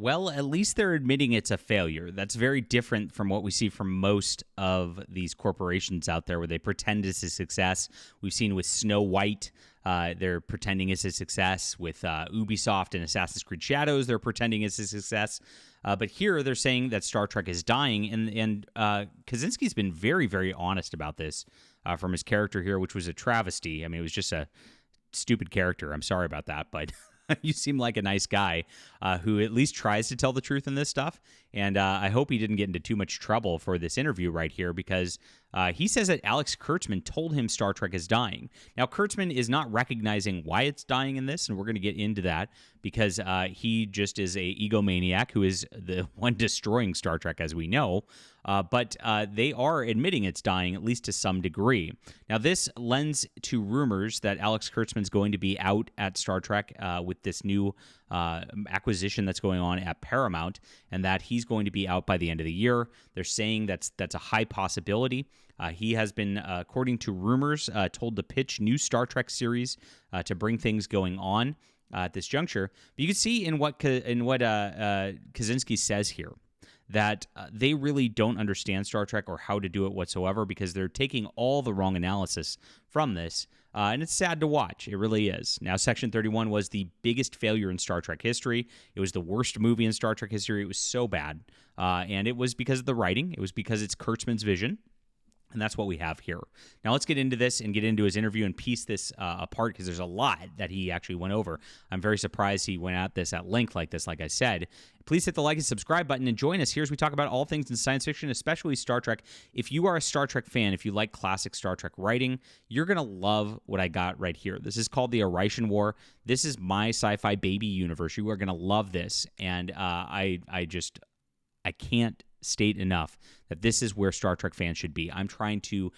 Well, at least they're admitting it's a failure. That's very different from what we see from most of these corporations out there where they pretend it's a success. We've seen with Snow White, they're pretending it's a success. With Ubisoft and Assassin's Creed Shadows, they're pretending it's a success. But here they're saying that Star Trek is dying, and Kaczynski's been very, very honest about this from his character here, which was a travesty. I mean, it was just a stupid character. I'm sorry about that, but you seem like a nice guy who at least tries to tell the truth in this stuff. And I hope he didn't get into too much trouble for this interview right here, because he says that Alex Kurtzman told him Star Trek is dying. Now, Kurtzman is not recognizing why it's dying in this, and we're going to get into that, because he just is a egomaniac who is the one destroying Star Trek, as we know. But they are admitting it's dying, at least to some degree. Now, this lends to rumors that Alex Kurtzman's going to be out at Star Trek with this new acquisition that's going on at Paramount, and that he's going to be out by the end of the year. They're saying that's a high possibility. He has been, according to rumors, told to pitch new Star Trek series to bring things going on at this juncture. But you can see in what Kaczynski says here that they really don't understand Star Trek or how to do it whatsoever, because they're taking all the wrong analysis from this, and it's sad to watch. It really is. Now, Section 31 was the biggest failure in Star Trek history. It was the worst movie in Star Trek history. It was so bad, and it was because of the writing. It was because it's Kurtzman's vision. And that's what we have here. Now let's get into this and get into his interview and piece this apart, because there's a lot that he actually went over. I'm very surprised he went at this at length like this, like I said. Please hit the like and subscribe button and join us here as we talk about all things in science fiction, especially Star Trek. If you are a Star Trek fan, if you like classic Star Trek writing, you're going to love what I got right here. This is called the Orion War. This is my sci-fi baby universe. You are going to love this. And I can't state enough that this is where Star Trek fans should be. I'm trying to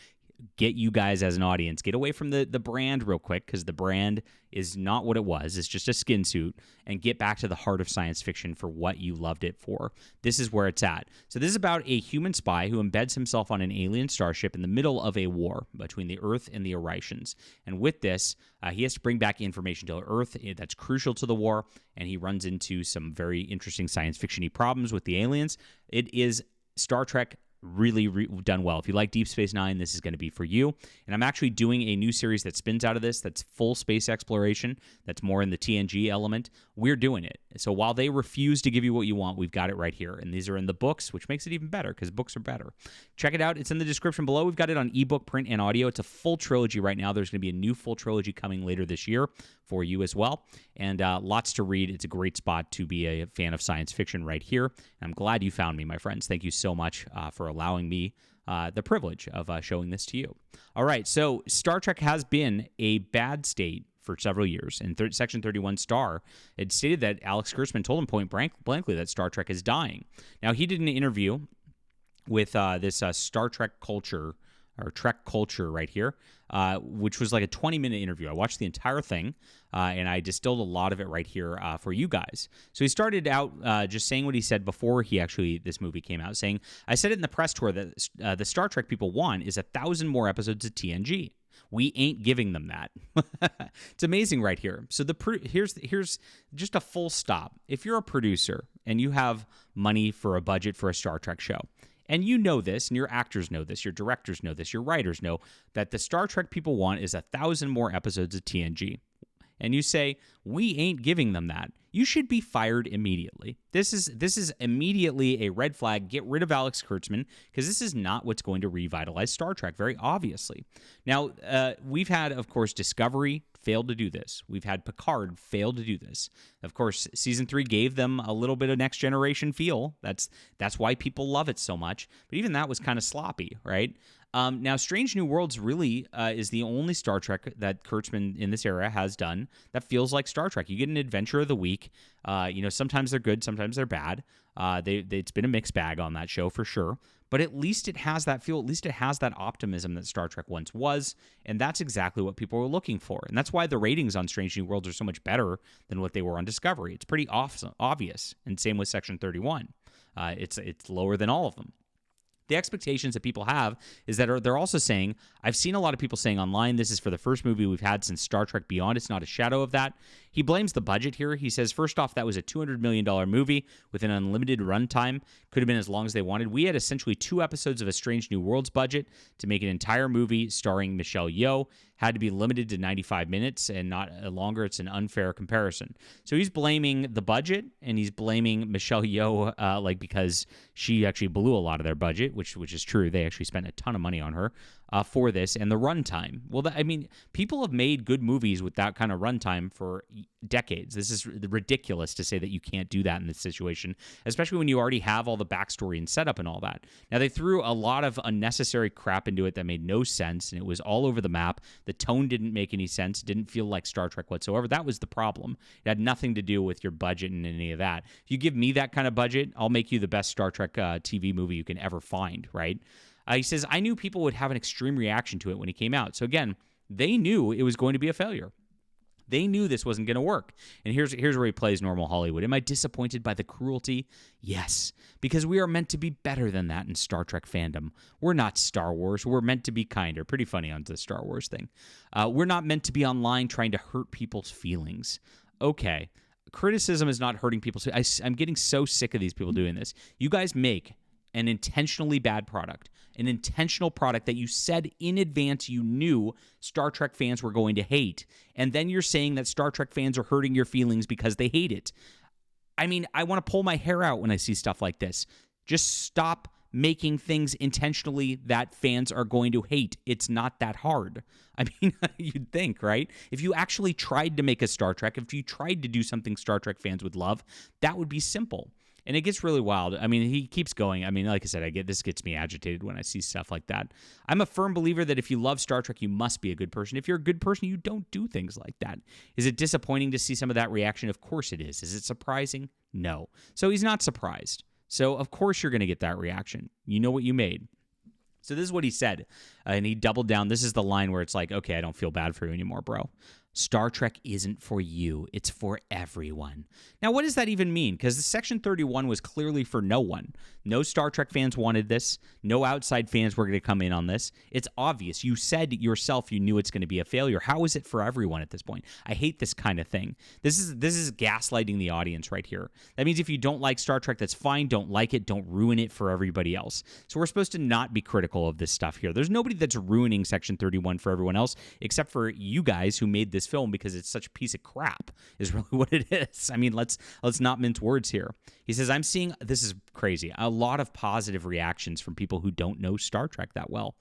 get you guys as an audience, get away from the brand real quick, because the brand is not what it was. It's just a skin suit, and get back to the heart of science fiction for what you loved it for. This is where it's at. So this is about a human spy who embeds himself on an alien starship in the middle of a war between the Earth and the Orions. And with this, he has to bring back information to Earth that's crucial to the war, and he runs into some very interesting science fiction-y problems with the aliens. It is Star Trek really done well. If you like Deep Space Nine, this is going to be for you. And I'm actually doing a new series that spins out of this, that's full space exploration, that's more in the TNG element. We're doing it. So while they refuse to give you what you want, we've got it right here. And these are in the books, which makes it even better, because books are better. Check it out. It's in the description below. We've got it on ebook, print, and audio. It's a full trilogy right now. There's going to be a new full trilogy coming later this year for you as well. And lots to read. It's a great spot to be a fan of science fiction right here. And I'm glad you found me, my friends. Thank you so much for allowing me the privilege of showing this to you. All right, so Star Trek has been a bad state for several years. In Section 31 Star, it stated that Alex Kurtzman told him point blankly that Star Trek is dying. Now, he did an interview with this Star Trek culture, or Trek culture right here, which was like a 20-minute interview. I watched the entire thing, and I distilled a lot of it right here for you guys. So he started out just saying what he said before this movie came out, saying, "I said it in the press tour that the Star Trek people want is 1,000 more episodes of TNG. We ain't giving them that." It's amazing right here. So here's just a full stop. If you're a producer and you have money for a budget for a Star Trek show, and you know this, and your actors know this, your directors know this, your writers know that the Star Trek people want is 1,000 more episodes of TNG, and you say, we ain't giving them that, you should be fired immediately. This is immediately a red flag. Get rid of Alex Kurtzman, because this is not what's going to revitalize Star Trek, very obviously. Now, we've had, of course, Discovery failed to do this. We've had Picard fail to do this. Of course, Season 3 gave them a little bit of Next Generation feel. That's why people love it so much. But even that was kind of sloppy, right? Now, Strange New Worlds really is the only Star Trek that Kurtzman in this era has done that feels like Star Trek. You get an adventure of the week. Sometimes they're good, sometimes they're bad. It's been a mixed bag on that show for sure. But at least it has that feel. At least it has that optimism that Star Trek once was. And that's exactly what people were looking for. And that's why the ratings on Strange New Worlds are so much better than what they were on Discovery. It's pretty obvious. And same with Section 31. It's lower than all of them. The expectations that people have is that they're also saying, I've seen a lot of people saying online, this is for the first movie we've had since Star Trek Beyond. It's not a shadow of that. He blames the budget here. He says, first off, that was a $200 million movie with an unlimited runtime. Could have been as long as they wanted. We had essentially 2 episodes of A Strange New Worlds budget to make an entire movie starring Michelle Yeoh. Had to be limited to 95 minutes and not longer. It's an unfair comparison. So he's blaming the budget, and he's blaming Michelle Yeoh because she actually blew a lot of their budget, which is true. They actually spent a ton of money on her for this, and the runtime. Well, people have made good movies with that kind of runtime for decades. This is ridiculous to say that you can't do that in this situation, especially when you already have all the backstory and setup and all that. Now, they threw a lot of unnecessary crap into it that made no sense, and it was all over the map. The tone didn't make any sense. It didn't feel like Star Trek whatsoever. That was the problem. It had nothing to do with your budget and any of that. If you give me that kind of budget, I'll make you the best Star Trek TV movie you can ever find, right? He says, I knew people would have an extreme reaction to it when it came out. So again, they knew it was going to be a failure. They knew this wasn't going to work. And here's where he plays normal Hollywood. Am I disappointed by the cruelty? Yes, because we are meant to be better than that in Star Trek fandom. We're not Star Wars. We're meant to be kinder. Pretty funny on the Star Wars thing. We're not meant to be online trying to hurt people's feelings. Okay, criticism is not hurting people. I'm getting so sick of these people doing this. You guys make an intentionally bad product, an intentional product that you said in advance you knew Star Trek fans were going to hate, and then you're saying that Star Trek fans are hurting your feelings because they hate it. I mean, I want to pull my hair out when I see stuff like this. Just stop making things intentionally that fans are going to hate. It's not that hard. I mean, you'd think, right? If you actually tried to make a Star Trek, if you tried to do something Star Trek fans would love, that would be simple. And it gets really wild. I mean, he keeps going. I mean, like I said, this gets me agitated when I see stuff like that. I'm a firm believer that if you love Star Trek, you must be a good person. If you're a good person, you don't do things like that. Is it disappointing to see some of that reaction? Of course it is. Is it surprising? No. So he's not surprised. So of course you're going to get that reaction. You know what you made. So this is what he said. And he doubled down. This is the line where it's like, okay, I don't feel bad for you anymore, bro. Star Trek isn't for you. It's for everyone. Now, what does that even mean? Because the Section 31 was clearly for no one. No Star Trek fans wanted this. No outside fans were going to come in on this. It's obvious. You said yourself you knew it's going to be a failure. How is it for everyone at this point? I hate this kind of thing. This is gaslighting the audience right here. That means if you don't like Star Trek, that's fine. Don't like it. Don't ruin it for everybody else. So we're supposed to not be critical of this stuff here. There's nobody that's ruining Section 31 for everyone else except for you guys who made this film because it's such a piece of crap is really what it is. I mean, let's not mince words here. He says, I'm seeing, this is crazy, a lot of positive reactions from people who don't know Star Trek that well.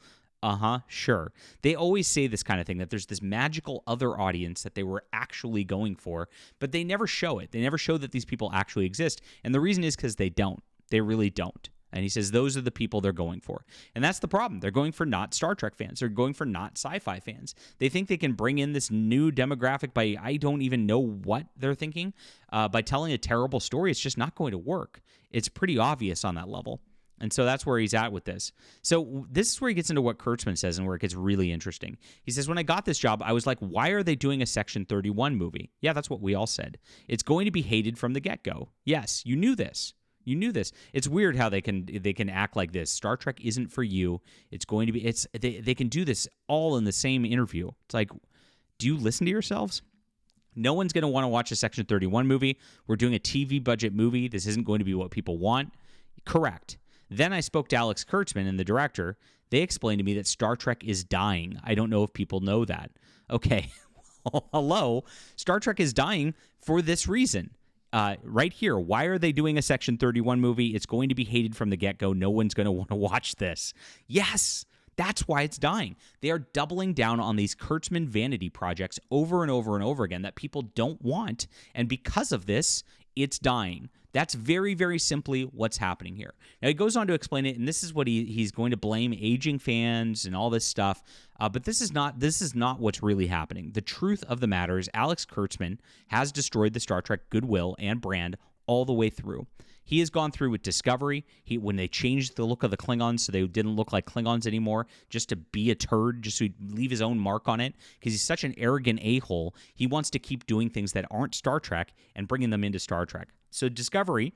Sure. They always say this kind of thing, that there's this magical other audience that they were actually going for, but they never show it. They never show that these people actually exist. And the reason is because they don't. They really don't. And he says those are the people they're going for. And that's the problem. They're going for not Star Trek fans. They're going for not sci-fi fans. They think they can bring in this new demographic by, I don't even know what they're thinking, by telling a terrible story. It's just not going to work. It's pretty obvious on that level. And so that's where he's at with this. So this is where he gets into what Kurtzman says and where it gets really interesting. He says, when I got this job, I was like, why are they doing a Section 31 movie? Yeah, that's what we all said. It's going to be hated from the get-go. Yes, you knew this. You knew this. It's weird how they can act like this. Star Trek isn't for you. It's going to be. They can do this all in the same interview. It's like, do you listen to yourselves? No one's going to want to watch a Section 31 movie. We're doing a TV budget movie. This isn't going to be what people want. Correct. Then I spoke to Alex Kurtzman and the director. They explained to me that Star Trek is dying. I don't know if people know that. Okay. Well, hello. Star Trek is dying for this reason. Right here, why are they doing a Section 31 movie? It's going to be hated from the get-go. No one's going to want to watch this. Yes, that's why it's dying. They are doubling down on these Kurtzman vanity projects over and over and over again that people don't want, and because of this, it's dying. That's very, very simply what's happening here. Now, he goes on to explain it, and this is what he's going to blame aging fans and all this stuff, but this is not what's really happening. The truth of the matter is Alex Kurtzman has destroyed the Star Trek goodwill and brand all the way through. He has gone through with Discovery. When they changed the look of the Klingons so they didn't look like Klingons anymore, just to be a turd, just to leave his own mark on it, because he's such an arrogant a-hole, he wants to keep doing things that aren't Star Trek and bringing them into Star Trek. So Discovery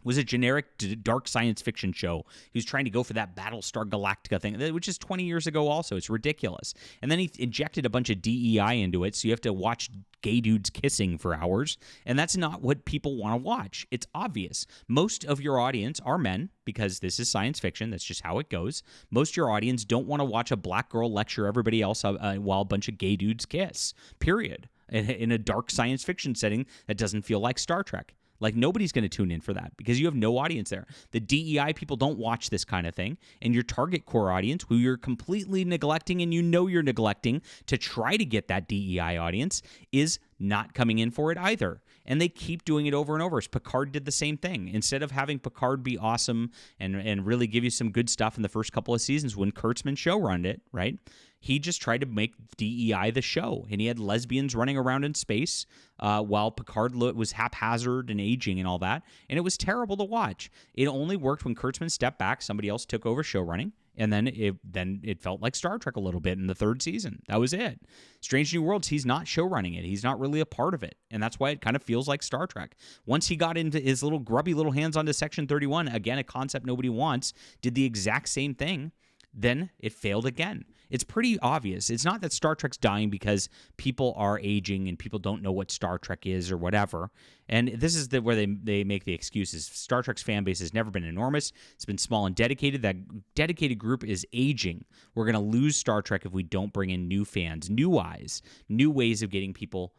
was a generic dark science fiction show. He was trying to go for that Battlestar Galactica thing, which is 20 years ago also. It's ridiculous. And then he injected a bunch of DEI into it, so you have to watch gay dudes kissing for hours, and that's not what people want to watch. It's obvious. Most of your audience are men, because this is science fiction. That's just how it goes. Most of your audience don't want to watch a black girl lecture everybody else while a bunch of gay dudes kiss, period, in a dark science fiction setting that doesn't feel like Star Trek. Like, nobody's going to tune in for that because you have no audience there. The DEI people don't watch this kind of thing. And your target core audience, who you're completely neglecting and you know you're neglecting to try to get that DEI audience, is not coming in for it either. And they keep doing it over and over. Picard did the same thing. Instead of having Picard be awesome and really give you some good stuff in the first couple of seasons when Kurtzman showrunned it, right? He just tried to make DEI the show, and he had lesbians running around in space while Picard was haphazard and aging and all that, and it was terrible to watch. It only worked when Kurtzman stepped back, somebody else took over showrunning, and then it felt like Star Trek a little bit in the third season. That was it. Strange New Worlds, he's not showrunning it. He's not really a part of it, and that's why it kind of feels like Star Trek. Once he got into his little grubby little hands onto Section 31, again, a concept nobody wants, did the exact same thing, then it failed again. It's pretty obvious. It's not that Star Trek's dying because people are aging and people don't know what Star Trek is or whatever. And this is where they make the excuses. Star Trek's fan base has never been enormous. It's been small and dedicated. That dedicated group is aging. We're going to lose Star Trek if we don't bring in new fans, new eyes, new ways of getting people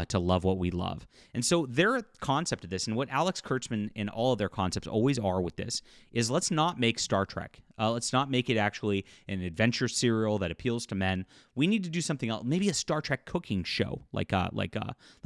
to love what we love. And so their concept of this, and what Alex Kurtzman and all of their concepts always are with this, is let's not make Star Trek. Let's not make it actually an adventure serial that appeals to men. We need to do something else. Maybe a Star Trek cooking show, like a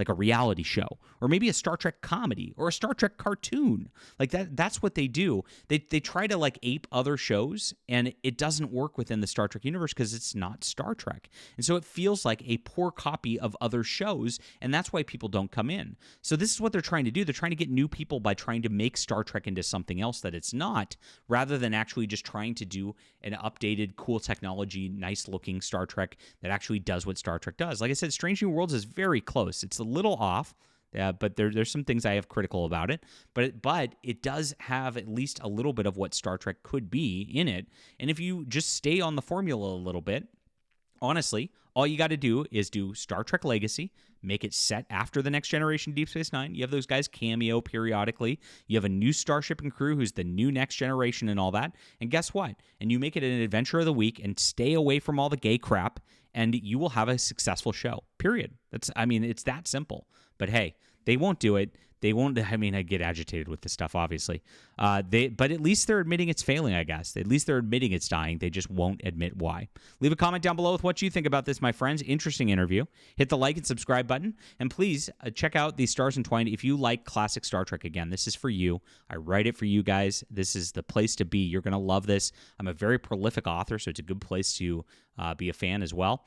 reality show, or maybe a Star Trek comedy, or a Star Trek cartoon. Like that. That's what they do. They try to like ape other shows, and it doesn't work within the Star Trek universe because it's not Star Trek. And so it feels like a poor copy of other shows, and that's why people don't come in. So this is what they're trying to do. They're trying to get new people by trying to make Star Trek into something else that it's not, rather than actually just trying to do an updated, cool technology, nice-looking Star Trek that actually does what Star Trek does. Like I said, Strange New Worlds is very close. It's a little off, but there's some things I have critical about it. But it does have at least a little bit of what Star Trek could be in it. And if you just stay on the formula a little bit, honestly, all you got to do is do Star Trek Legacy, make it set after the Next Generation Deep Space Nine. You have those guys cameo periodically. You have a new starship and crew who's the new Next Generation and all that. And guess what? And you make it an adventure of the week and stay away from all the gay crap, and you will have a successful show, period. It's that simple. But hey, they won't do it. They won't. I mean, I get agitated with this stuff, obviously. But at least they're admitting it's failing, I guess. At least they're admitting it's dying. They just won't admit why. Leave a comment down below with what you think about this, my friends. Interesting interview. Hit the like and subscribe button. And please check out the Stars Entwined if you like classic Star Trek. Again, this is for you. I write it for you guys. This is the place to be. You're going to love this. I'm a very prolific author, so it's a good place to be a fan as well.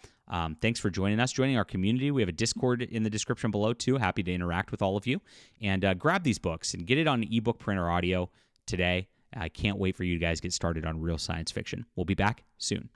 Thanks for joining us, joining our community. We have a Discord in the description below, too. Happy to interact with all of you. And grab these books and get it on ebook, print, or audio today. I can't wait for you guys to get started on real science fiction. We'll be back soon.